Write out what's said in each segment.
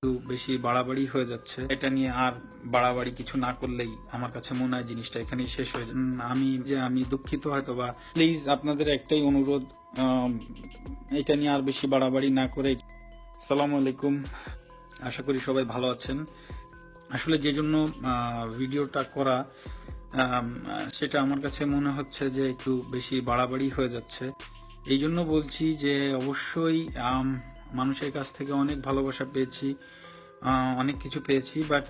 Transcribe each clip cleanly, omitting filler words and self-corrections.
একটু বেশি বাড়াবাড়ি হয়ে যাচ্ছে। এটা নিয়ে আর বাড়াবাড়ি কিছু না করলেই আমার কাছে মনে হয় জিনিসটা এখানেই শেষ হয়ে যায়। আমি দুঃখিত, হয়তো বা প্লিজ আপনাদের একটাই অনুরোধ, এটা নিয়ে আর বেশি বাড়াবাড়ি না করে। আসসালামু আলাইকুম, আশা করি সবাই ভালো আছেন। আসলে যে জন্য ভিডিওটা করা, সেটা আমার কাছে মনে হচ্ছে যে একটু বেশি বাড়াবাড়ি হয়ে যাচ্ছে। এই জন্য বলছি যে অবশ্যই মানুষের কাছ থেকে অনেক ভালোবাসা পেয়েছি, অনেক কিছু পেয়েছি, but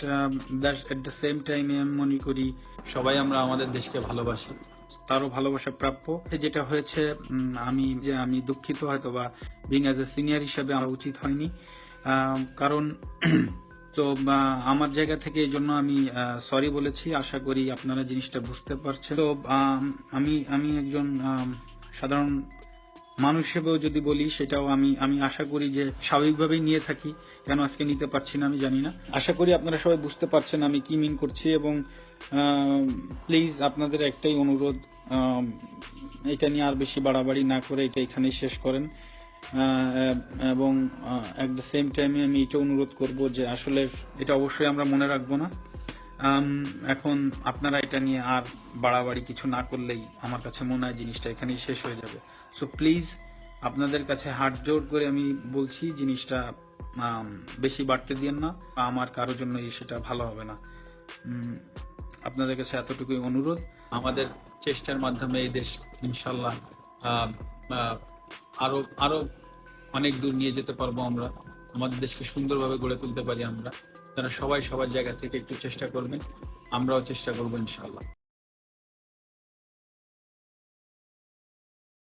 that's at the same টাইমে আমি মনে করি সবাই আমরা আমাদের দেশকে ভালোবাসি, তারও ভালোবাসা প্রাপ্য। যেটা হয়েছে, আমি দুঃখিত, হয়তো বা বিং অ্যাজ এ সিনিয়র হিসাবে আমার উচিত হয়নি, কারণ তো আমার জায়গা থেকে এই জন্য আমি সরি বলেছি। আশা করি আপনারা জিনিসটা বুঝতে পারছেন। তো আমি একজন সাধারণ মানুষ হিসেবেও যদি বলি, সেটাও আমি আশা করি যে স্বাভাবিকভাবেই নিয়ে থাকি। কেন আজকে নিতে পারছি না আমি জানি না। আশা করি আপনারা সবাই বুঝতে পারছেন আমি কি মিন করছি, এবং প্লিজ আপনাদের একটাই অনুরোধ, এটা নিয়ে আর বেশি বাড়াবাড়ি না করে এটা এখানেই শেষ করেন। এবং অ্যাট দ্য সেম টাইমে আমি এটা অনুরোধ করব যে আসলে এটা অবশ্যই আমরা মনে রাখবো না। এখন আপনারা এটা নিয়ে আর বাড়াবাড়ি কিছু না করলেই আমার কাছে মনে হয় জিনিসটা এখানেই শেষ হয়ে যাবে। সো প্লিজ আপনাদের কাছে হাত জোর করে আমি বলছি, জিনিসটা বেশি বাড়তে দিয়েন না, আমার কারোর জন্য সেটা ভালো হবে না। আপনাদের কাছে এতটুকুই অনুরোধ। আমাদের চেষ্টার মাধ্যমে এই দেশ ইনশাল্লাহ আহ, আহ, আরো আরো অনেক দূর নিয়ে যেতে পারবো আমরা। আমাদের দেশকে সুন্দরভাবে গড়ে তুলতে পারি আমরা। তারা সবাই সবার জায়গা থেকে একটু চেষ্টা করবেন, আমরাও চেষ্টা করবো ইনশাল্লাহ।